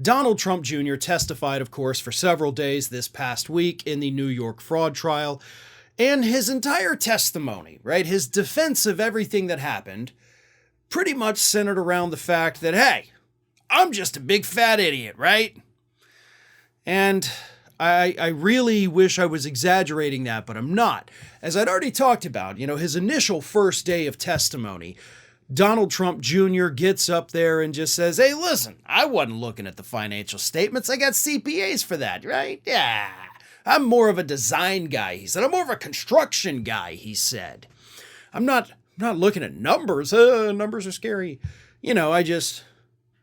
Donald Trump Jr. testified, of course, for several days this past week in the New York fraud trial. And his entire testimony, right, his defense of everything that happened, pretty much centered around the fact that, hey, I'm just a big fat idiot, right? And I really wish I was exaggerating that, but I'm not. As I'd already talked about, his initial first day of testimony, Donald Trump Jr. gets up there and just says, hey, listen, I wasn't looking at the financial statements. I got CPAs for that, right? Yeah, I'm more of a design guy, he said. I'm more of a construction guy, he said. I'm not looking at numbers. Numbers are scary. I just,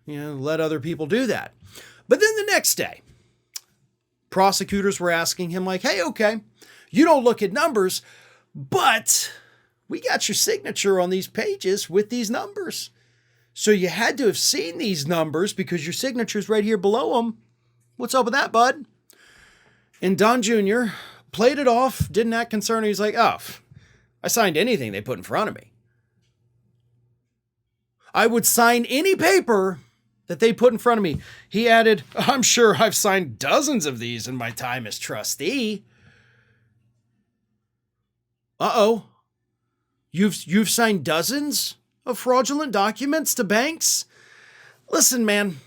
let other people do that. But then the next day, prosecutors were asking him like, hey, okay, you don't look at numbers, but we got your signature on these pages with these numbers. So you had to have seen these numbers because your signature's right here below them. What's up with that, bud? And Don Jr. played it off, didn't act concerned. He's like, oh, I signed anything they put in front of me. I would sign any paper that they put in front of me. He added, I'm sure I've signed dozens of these in my time as trustee. Uh-oh. You've signed dozens of fraudulent documents to banks? Listen, man,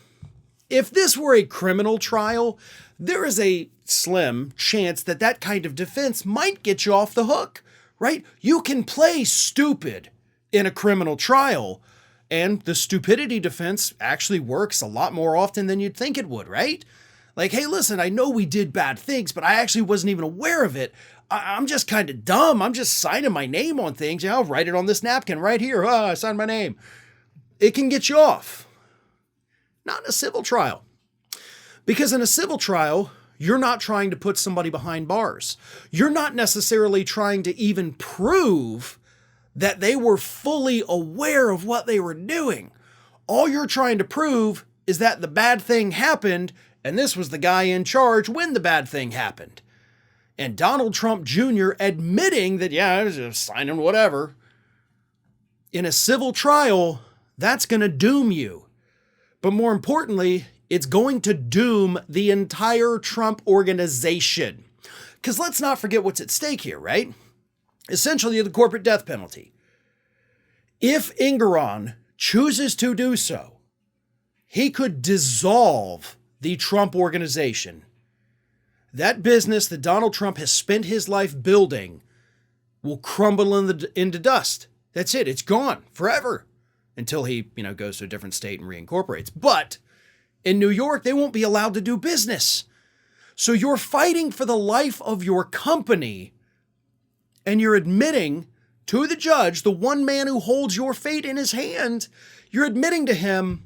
if this were a criminal trial, there is a slim chance that that kind of defense might get you off the hook, right? You can play stupid in a criminal trial, and the stupidity defense actually works a lot more often than you'd think it would, right? Like, hey, listen, I know we did bad things, but I actually wasn't even aware of it. I'm just kind of dumb. I'm just signing my name on things. I'll write it on this napkin right here. I signed my name. It can get you off. Not in a civil trial. Because in a civil trial, you're not trying to put somebody behind bars. You're not necessarily trying to even prove that they were fully aware of what they were doing. All you're trying to prove is that the bad thing happened, and this was the guy in charge when the bad thing happened. And Donald Trump Jr. admitting that, yeah, I was just signing whatever. In a civil trial, that's going to doom you. But more importantly, it's going to doom the entire Trump organization. Because let's not forget what's at stake here, right? Essentially, the corporate death penalty. If Engoron chooses to do so, he could dissolve the Trump organization. That business that Donald Trump has spent his life building will crumble into dust. That's it. It's gone forever until he, goes to a different state and reincorporates. But in New York, they won't be allowed to do business. So you're fighting for the life of your company, and you're admitting to the judge, the one man who holds your fate in his hand, you're admitting to him,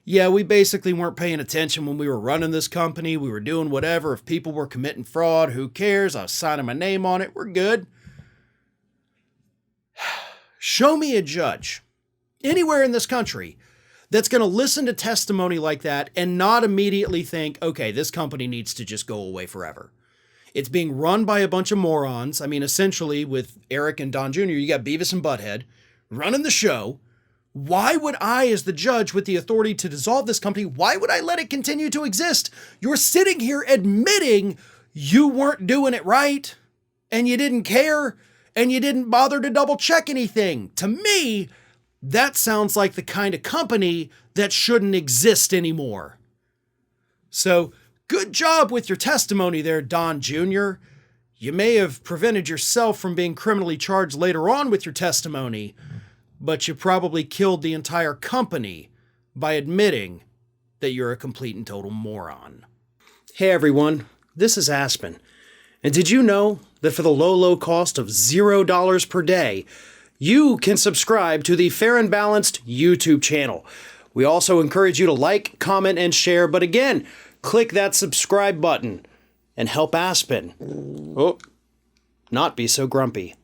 yeah, we basically weren't paying attention when we were running this company. We were doing whatever. If people were committing fraud, who cares? I was signing my name on it. We're good. Show me a judge anywhere in this country that's going to listen to testimony like that and not immediately think, okay, this company needs to just go away forever. It's being run by a bunch of morons. I mean, essentially with Eric and Don Jr., you got Beavis and Butthead running the show. Why would I, as the judge with the authority to dissolve this company, why would I let it continue to exist? You're sitting here admitting you weren't doing it right, and you didn't care, and you didn't bother to double check anything. To me, that sounds like the kind of company that shouldn't exist anymore. So, good job with your testimony there, Don Jr. You may have prevented yourself from being criminally charged later on with your testimony, but you probably killed the entire company by admitting that you're a complete and total moron. Hey everyone, this is Aspen. And did you know that for the low cost of $0 per day, you can subscribe to the Fair and Balanced YouTube channel? We also encourage you to like, comment, and share, but again, click that subscribe button and help Aspen not be so grumpy.